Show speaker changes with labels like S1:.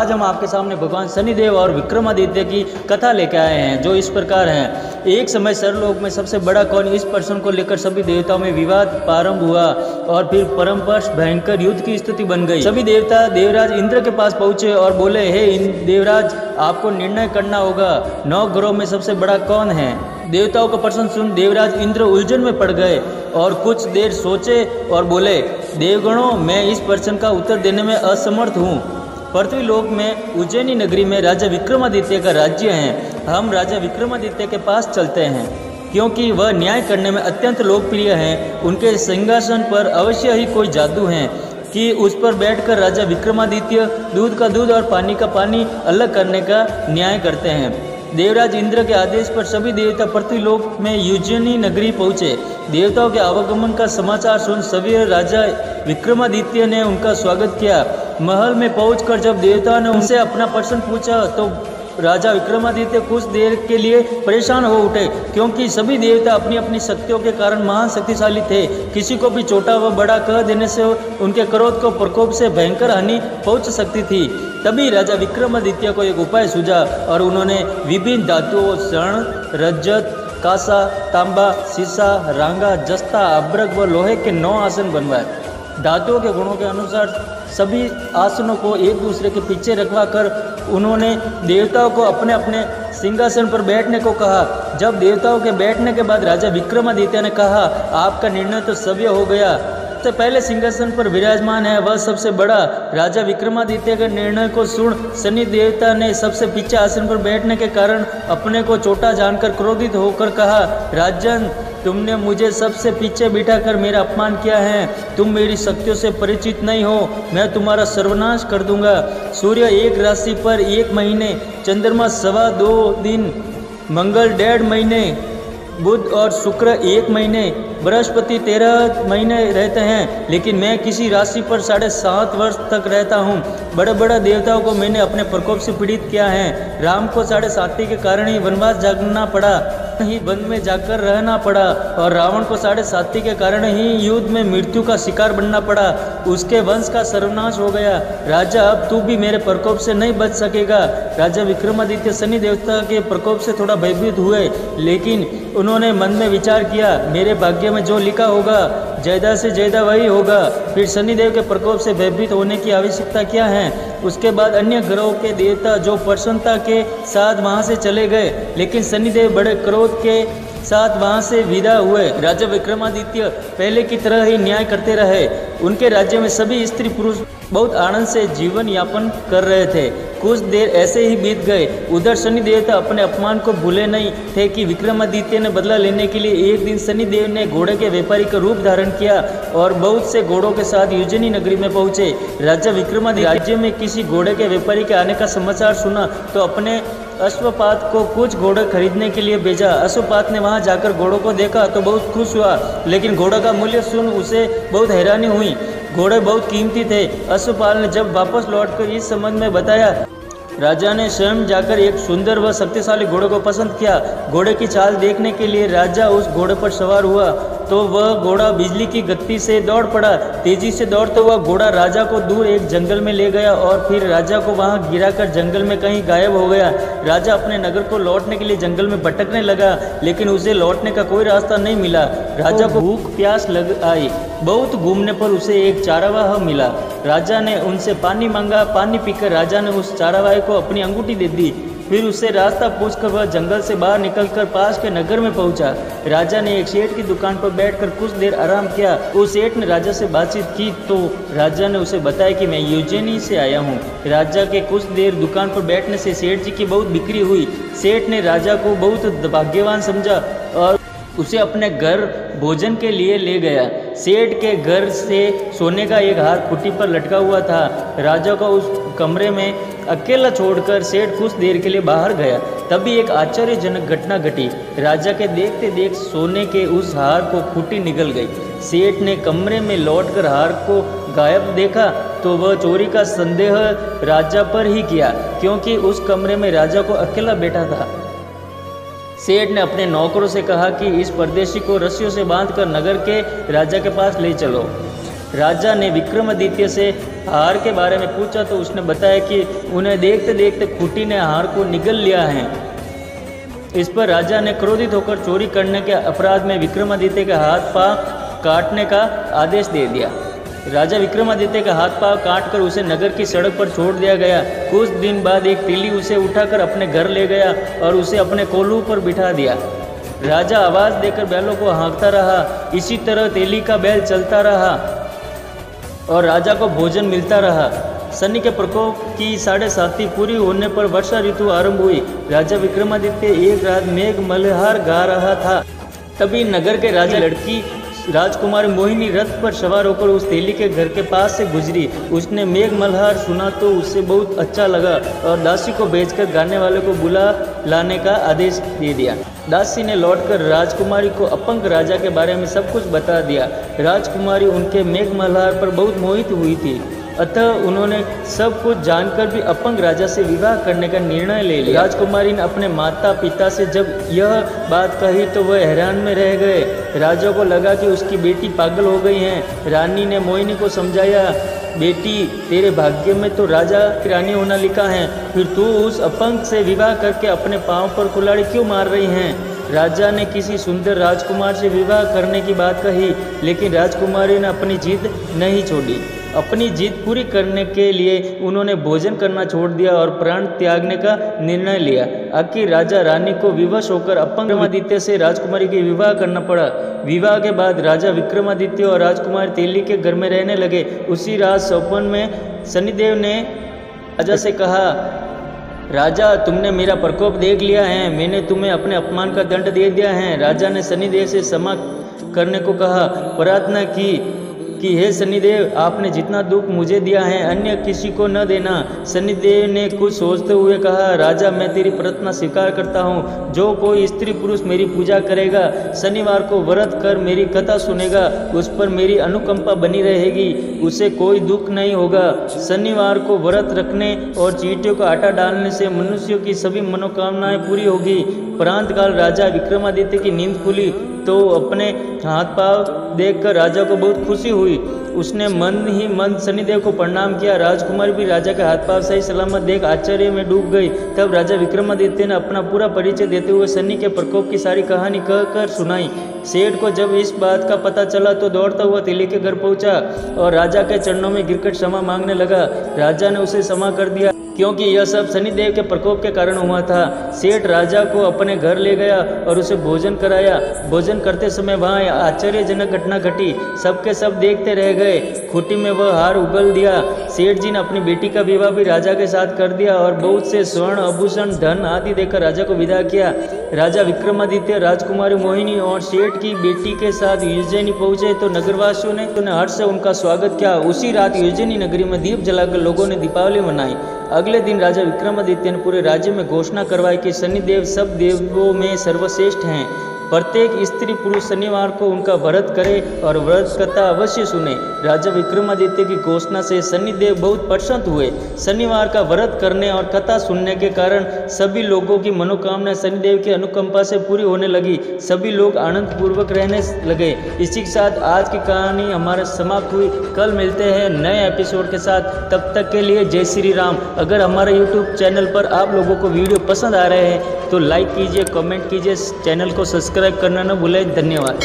S1: आज हम आपके सामने भगवान शनिदेव और विक्रमादित्य की कथा लेकर आए हैं, जो इस प्रकार हैं। एक समय सरलोक में सबसे बड़ा कौन, इस प्रश्न को लेकर सभी देवताओं में विवाद प्रारंभ हुआ और फिर परमपर्श भयंकर युद्ध की स्थिति बन गई। सभी देवता देवराज इंद्र के पास पहुंचे और बोले, हे देवराज, आपको निर्णय करना होगा, 9 ग्रहों में सबसे बड़ा कौन है। देवताओं का प्रश्न सुन देवराज इंद्र उलझन में पड़ गए और कुछ देर सोचे और बोले, देवगणों, मैं इस प्रश्न का उत्तर देने में असमर्थ हूँ। पृथ्वी लोक में उज्जैनी नगरी में राजा विक्रमादित्य का राज्य है। हम राजा विक्रमादित्य के पास चलते हैं क्योंकि वह न्याय करने में अत्यंत लोकप्रिय हैं। उनके सिंहासन पर अवश्य ही कोई जादू है कि उस पर बैठकर राजा विक्रमादित्य दूध का दूध और पानी का पानी अलग करने का न्याय करते हैं। देवराज इंद्र के आदेश पर सभी देवता पृथ्वीलोक में उज्जैनी नगरी पहुँचे। देवताओं के आवागमन का समाचार सुन सभी राजा विक्रमादित्य ने उनका स्वागत किया। महल में पहुंचकर जब देवताओं ने उनसे अपना प्रश्न पूछा तो राजा विक्रमादित्य कुछ देर के लिए परेशान हो उठे, क्योंकि सभी देवता अपनी अपनी शक्तियों के कारण महान शक्तिशाली थे। किसी को भी छोटा व बड़ा कह देने से उनके क्रोध को प्रकोप से भयंकर हानि पहुंच सकती थी। तभी राजा विक्रमादित्य को एक उपाय सूझा और उन्होंने विभिन्न धातुओं स्वर्ण, रजत, कांसा, तांबा, सीसा, रांगा, जस्ता, अभ्रक व लोहे के 9 आसन बनवाए। धातुओं के गुणों के अनुसार सभी आसनों को एक दूसरे के पीछे रखवा कर उन्होंने देवताओं को अपने अपने सिंहासन पर बैठने को कहा। जब देवताओं के बैठने के बाद राजा विक्रमादित्य ने कहा, आपका निर्णय तो सव्य हो गया। सबसे पहले सिंहासन पर विराजमान है वह सबसे बड़ा। राजा विक्रमादित्य के निर्णय को सुन शनि देवता ने सबसे पीछे आसन पर बैठने के कारण अपने को छोटा जानकर क्रोधित होकर कहा, राजन, तुमने मुझे सबसे पीछे बिठाकर मेरा अपमान किया है। तुम मेरी शक्तियों से परिचित नहीं हो, मैं तुम्हारा सर्वनाश कर दूंगा। सूर्य एक राशि पर 1 महीने, चंद्रमा 2.25 दिन, मंगल 1.5 महीने, बुध और शुक्र 1 महीने, बृहस्पति 13 महीने रहते हैं, लेकिन मैं किसी राशि पर 7.5 वर्ष तक रहता हूँ। बड़े बड़े देवताओं को मैंने अपने प्रकोप से पीड़ित किया है। राम को 7.5 के कारण ही वनवास जाना पड़ा, ही वन में जाकर रहना पड़ा, और रावण को 7.5 के कारण ही युद्ध में मृत्यु का शिकार बनना पड़ा। उसके वंश का सर्वनाश हो गया। राजा, अब तू भी मेरे प्रकोप से नहीं बच सकेगा। राजा विक्रमादित्य शनि देवता के प्रकोप से थोड़ा भयभीत हुए, लेकिन उन्होंने मन में विचार किया, मेरे भाग्य में जो लिखा होगा ज्यादा से ज्यादा वही होगा। फिर शनिदेव के प्रकोप से भयभीत होने की आवश्यकता क्या है। उसके बाद अन्य ग्रहों के देवता जो प्रसन्नता के साथ वहां से चले गए, लेकिन शनिदेव बड़े क्रोध के साथ वहां से विदा हुए। राजा विक्रमादित्य पहले की तरह ही न्याय करते रहे। उनके राज्य में सभी स्त्री पुरुष बहुत आनंद से जीवन यापन कर रहे थे। कुछ देर ऐसे ही बीत गए। उधर शनि देवता अपने अपमान को भूले नहीं थे कि विक्रमादित्य ने बदला लेने के लिए एक दिन शनिदेव ने घोड़े के व्यापारी का रूप धारण किया और बहुत से घोड़ों के साथ उज्जैनी नगरी में पहुंचे। राजा विक्रमादित्य राज्य में किसी घोड़े के व्यापारी के आने का समाचार सुना तो अपने अश्वपात को कुछ घोड़े खरीदने के लिए भेजा। अश्वपात ने वहां जाकर घोड़ों को देखा तो बहुत खुश हुआ, लेकिन घोड़ों का मूल्य सुन उसे बहुत हैरानी हुई। घोड़े बहुत कीमती थे। अश्वपाल ने जब वापस लौटकर इस संबंध में बताया, राजा ने स्वयं जाकर एक सुंदर व शक्तिशाली घोड़े को पसंद किया। घोड़े की चाल देखने के लिए राजा उस घोड़े पर सवार हुआ तो वह घोड़ा बिजली की गति से दौड़ पड़ा। तेजी से दौड़ता हुआ घोड़ा राजा को दूर एक जंगल में ले गया और फिर राजा को वहां गिराकर जंगल में कहीं गायब हो गया। राजा अपने नगर को लौटने के लिए जंगल में भटकने लगा, लेकिन उसे लौटने का कोई रास्ता नहीं मिला। राजा को भूख प्यास लग आई। बहुत घूमने पर उसे एक चारावाह मिला। राजा ने उनसे पानी मांगा। पानी पीकर राजा ने उस चारावाह को अपनी अंगूठी दे दी। फिर उससे रास्ता पूछकर वह जंगल से बाहर निकलकर पास के नगर में पहुंचा। राजा ने एक सेठ की दुकान पर बैठकर कुछ देर आराम किया। उस सेठ ने राजा से बातचीत की तो राजा ने उसे बताया कि मैं उज्जैनी से आया हूं। राजा के कुछ देर दुकान पर बैठने से सेठ जी की बहुत बिक्री हुई। सेठ ने राजा को बहुत भाग्यवान समझा और उसे अपने घर भोजन के लिए ले गया। सेठ के घर से सोने का एक हार खुट्टी पर लटका हुआ था। राजा को उस कमरे में अकेला छोड़कर सेठ कुछ देर के लिए बाहर गया। तभी एक आश्चर्यजनक घटना घटी। राजा के देखते देख सोने के उस हार को खुट्टी निकल गई। सेठ ने कमरे में लौटकर हार को गायब देखा तो वह चोरी का संदेह राजा पर ही किया, क्योंकि उस कमरे में राजा को अकेला बैठा था। सेठ ने अपने नौकरों से कहा कि इस परदेशी को रस्सियों से बांधकर नगर के राजा के पास ले चलो। राजा ने विक्रमादित्य से हार के बारे में पूछा तो उसने बताया कि उन्हें देखते देखते खूंटी ने हार को निगल लिया है। इस पर राजा ने क्रोधित होकर चोरी करने के अपराध में विक्रमादित्य के हाथ पांव काटने का आदेश दे दिया। राजा विक्रमादित्य का हाथ पांव काटकर उसे नगर की सड़क पर छोड़ दिया गया। कुछ दिन बाद एक तेली उसे उठाकर अपने घर ले गया और उसे अपने कोल्हू पर बिठा दिया। राजा आवाज देकर बैलों को हाँकता रहा। इसी तरह तेली का बैल चलता रहा और राजा को भोजन मिलता रहा। शनि के प्रकोप की 7.5 पूरी होने पर वर्षा ऋतु आरंभ हुई। राजा विक्रमादित्य एक रात मेघ मल्हार गा रहा था। तभी नगर के राजा लड़की राजकुमारी मोहिनी रथ पर सवार होकर उस तेली के घर के पास से गुजरी। उसने मेघ मल्हार सुना तो उससे बहुत अच्छा लगा और दासी को भेजकर गाने वाले को बुला लाने का आदेश दे दिया। दासी ने लौटकर राजकुमारी को अपंग राजा के बारे में सब कुछ बता दिया। राजकुमारी उनके मेघ मल्हार पर बहुत मोहित हुई थी, अतः उन्होंने सब कुछ जानकर भी अपंग राजा से विवाह करने का निर्णय ले लिया। राजकुमारी ने अपने माता पिता से जब यह बात कही तो वह हैरान में रह गए। राजा को लगा कि उसकी बेटी पागल हो गई है। रानी ने मोहिनी को समझाया, बेटी तेरे भाग्य में तो राजा की रानी होना लिखा है, फिर तू उस अपंग से विवाह करके अपने पाँव पर कुल्हाड़ी क्यों मार रही हैं? राजा ने किसी सुंदर राजकुमार से विवाह करने की बात कही, लेकिन राजकुमारी ने अपनी जिद नहीं छोड़ी। अपनी जिद पूरी करने के लिए उन्होंने भोजन करना छोड़ दिया और प्राण त्यागने का निर्णय लिया। आखिर राजा रानी को विवश होकर अपंग विक्रमादित्य से राजकुमारी की विवाह करना पड़ा। विवाह के बाद राजा विक्रमादित्य और राजकुमारी तेली के घर में रहने लगे। उसी रात सपन में शनिदेव ने राजा से कहा, राजा तुमने मेरा प्रकोप देख लिया है, मैंने तुम्हें अपने अपमान का दंड दे दिया है। राजा ने शनिदेव से क्षमा करने को कहा, प्रार्थना की कि हे शनिदेव, आपने जितना दुख मुझे दिया है अन्य किसी को न देना। शनिदेव ने कुछ सोचते हुए कहा, राजा मैं तेरी प्रार्थना स्वीकार करता हूँ। जो कोई स्त्री पुरुष मेरी पूजा करेगा, शनिवार को व्रत कर मेरी कथा सुनेगा, उस पर मेरी अनुकंपा बनी रहेगी, उसे कोई दुख नहीं होगा। शनिवार को व्रत रखने और चींटियों का आटा डालने से मनुष्यों की सभी मनोकामनाएं पूरी होगी। प्रांत काल राजा विक्रमादित्य की नींद खुली तो अपने हाथ पांव देखकर राजा को बहुत खुशी हुई। उसने मन ही मन शनिदेव को प्रणाम किया। राजकुमारी भी राजा के हाथ पांव सही सलामत देख आश्चर्य में डूब गई। तब राजा विक्रमादित्य ने अपना पूरा परिचय देते हुए शनि के प्रकोप की सारी कहानी कहकर सुनाई। सेठ को जब इस बात का पता चला तो दौड़ता हुआ तेली के घर पहुंचा और राजा के चरणों में गिरकर क्षमा मांगने लगा। राजा ने उसे क्षमा कर दिया क्योंकि यह सब शनिदेव के प्रकोप के कारण हुआ था। सेठ राजा को अपने घर ले गया और उसे भोजन कराया। भोजन करते समय वहाँ आश्चर्यजनक घटना घटी। सबके सब देखते रह गए। खूंटी में वह हार उगल दिया। सेठ जी ने अपनी बेटी का विवाह भी राजा के साथ कर दिया और बहुत से स्वर्ण आभूषण धन आदि देकर राजा को विदा किया। राजा विक्रमादित्य राजकुमारी मोहिनी और सेठ की बेटी के साथ उज्जैनी पहुंचे तो नगरवासियों ने हर्ष से उनका स्वागत किया। उसी रात उज्जैनी नगरी में दीप जलाकर लोगों ने दीपावली मनाई। अगले दिन राजा विक्रमादित्य ने पूरे राज्य में घोषणा करवाई कि शनिदेव सब देवों में सर्वश्रेष्ठ हैं। प्रत्येक स्त्री पुरुष शनिवार को उनका व्रत करे और व्रत कथा अवश्य सुने। राजा विक्रमादित्य की घोषणा से शनिदेव बहुत प्रसन्न हुए। शनिवार का व्रत करने और कथा सुनने के कारण सभी लोगों की मनोकामना शनिदेव की अनुकंपा से पूरी होने लगी। सभी लोग आनंद पूर्वक रहने लगे। इसी के साथ आज की कहानी हमारा समाप्त हुई। कल मिलते हैं नए एपिसोड के साथ। तब तक के लिए जय श्री राम। अगर हमारे यूट्यूब चैनल पर आप लोगों को वीडियो पसंद आ रहे हैं तो लाइक कीजिए, कमेंट कीजिए, चैनल को सब्सक्राइब करना न भूलें। धन्यवाद।